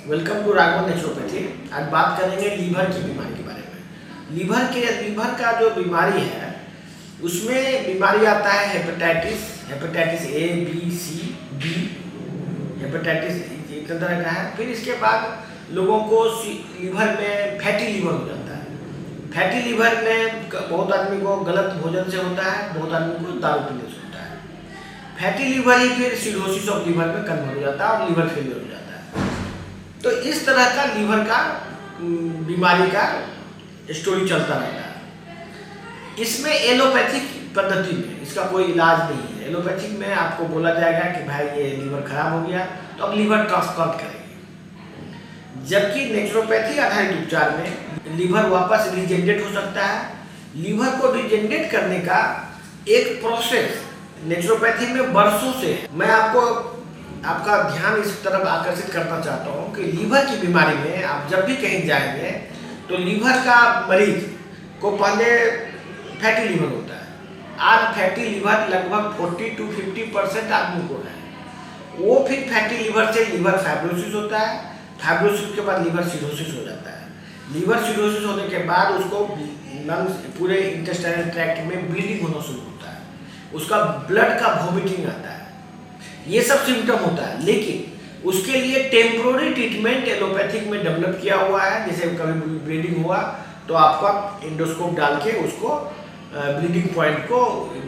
Welcome to Raghavan naturopathy. आज बात करेंगे लीवर की बीमारी के बारे में। लीवर का जो बीमारी है उसमें बीमारी आता है hepatitis A B C D. Hepatitis इतने तरह का है। फिर इसके बाद लोगों को लीवर में फैटी लीवर हो जाता है। फैटी लीवर में बहुत आदमी को गलत भोजन से होता है, बहुत आदमी को दारू पीने से होता है। फैटी लीवर ही फिर सिरोसिस ऑफ लीवर में कन्वर्ट हो जाता है और लीवर फेलियर हो जाता है। तो इस तरह का लीवर का बीमारी का स्टोरी चलता रहता है। इसमें एलोपैथिक पद्धति में इसका कोई इलाज नहीं है। एलोपैथिक में आपको बोला जाएगा कि भाई ये लीवर खराब हो गया तो अब लीवर ट्रांसप्लांट करेंगे, जबकि नेचुरोपैथी आधारित उपचार में लीवर वापस रिजेनरेट हो सकता है। लीवर को रिजेनरेट करने का एक प्रोसेस नेचुरोपैथी में वर्षों से है। मैं आपका ध्यान इस तरफ आकर्षित करना चाहता हूँ कि लीवर की बीमारी में आप जब भी कहीं जाएंगे तो लीवर का मरीज को पहले फैटी लीवर होता है। आज फैटी लीवर लगभग 40 to 50% आदमी को है। वो फिर फैटी लीवर से लीवर फाइब्रोसिस होता है। फाइब्रोसिस के बाद लीवर सिरोसिस हो जाता है। लीवर सिरोसिस होने के बाद उसको लंग्स पूरे इंटेस्टाइनल ट्रैक्ट में ब्लीडिंग होना शुरू होता है। उसका ब्लड का वॉमिटिंग आता है। ये सब सिम्टम होता है, लेकिन उसके लिए टेम्पोररी ट्रीटमेंट एलोपैथिक में डेवलप किया हुआ है। जैसे कभी ब्लीडिंग हुआ तो आपका एंडोस्कोप डाल के उसको ब्लीडिंग पॉइंट को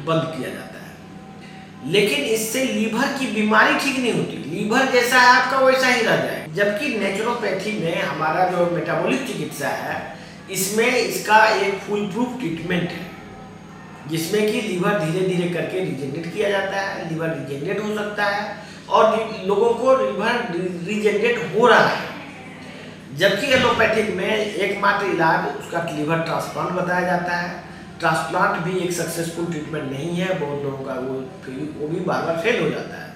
बंद किया जाता है। लेकिन इससे लीवर की बीमारी ठीक नहीं होती। लीवर जैसा है आपका वैसा ही रह जाए। जबकि नेचुरोपैथी में हमारा जो मेटाबॉलिक चिकित्सा है, इसमें इसका एक फुल प्रूफ ट्रीटमेंट है, जिसमें कि लीवर धीरे धीरे करके रिजेनरेट किया जाता है। लीवर रिजेनरेट हो सकता है और लोगों को लीवर रिजेनरेट हो रहा है। जबकि एलोपैथिक में एकमात्र इलाज उसका लीवर ट्रांसप्लांट बताया जाता है। ट्रांसप्लांट भी एक सक्सेसफुल ट्रीटमेंट नहीं है। बहुत लोगों का वो भी बार बार फेल हो जाता है।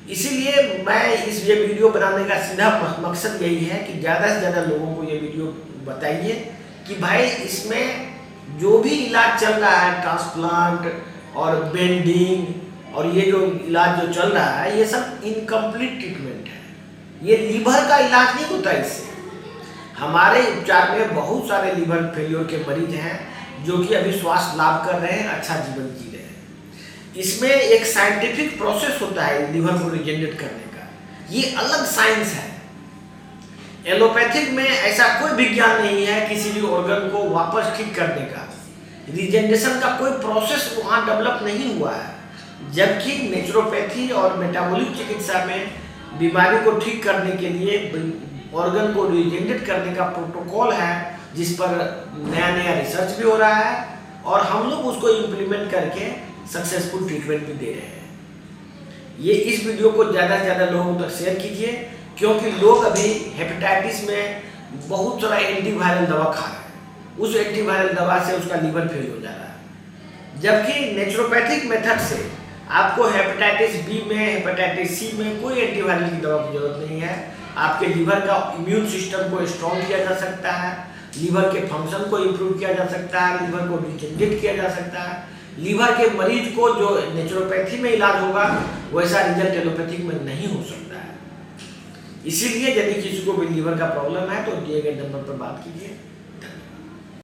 इसीलिए मैं ये वीडियो बनाने का सीधा मकसद यही है कि ज़्यादा से ज़्यादा लोगों को ये वीडियो बताइए कि भाई इसमें जो भी इलाज चल रहा है, ट्रांसप्लांट और बेंडिंग और ये जो इलाज जो चल रहा है, ये सब इनकम्प्लीट ट्रीटमेंट है। ये लीवर का इलाज नहीं होता। इससे हमारे उपचार में बहुत सारे लीवर फेलियर के मरीज हैं जो कि अभी स्वास्थ्य लाभ कर रहे हैं, अच्छा जीवन जी रहे हैं। इसमें एक साइंटिफिक प्रोसेस होता है लीवर को रिजेनरेट करने का। ये अलग साइंस है। एलोपैथिक में ऐसा कोई विज्ञान नहीं है किसी भी ऑर्गन को वापस ठीक करने का। रिजेनरेशन का कोई प्रोसेस वहाँ डेवलप नहीं हुआ है। जबकि नेचुरोपैथी और मेटाबॉलिक चिकित्सा में बीमारी को ठीक करने के लिए ऑर्गन को रिजेनरेट करने का प्रोटोकॉल है, जिस पर नया नया रिसर्च भी हो रहा है और हम लोग उसको इम्प्लीमेंट करके सक्सेसफुल ट्रीटमेंट भी दे रहे हैं। ये इस वीडियो को ज़्यादा से ज़्यादा लोगों तक शेयर कीजिए, क्योंकि लोग अभी हेपेटाइटिस में बहुत सारा एंटीवायरल दवा खा रहे हैं। उस एंटीवायरल दवा से उसका लीवर फेल हो जा रहा है। जबकि नेचुरोपैथिक मेथड से आपको हेपेटाइटिस बी में, हेपेटाइटिस सी में कोई एंटीवायरल की दवा की जरूरत नहीं है। आपके लीवर का इम्यून सिस्टम को स्ट्रॉन्ग किया जा सकता है, लीवर के फंक्शन को इम्प्रूव किया जा सकता है, लीवर को रिजेनरेट किया जा सकता है। लीवर के मरीज को जो नेचुरोपैथी में इलाज होगा वैसा रिजल्ट एलोपैथिक में नहीं हो सकता है। इसीलिए यदि किसी को भी लीवर का प्रॉब्लम है तो दिए गए नंबर पर बात कीजिए।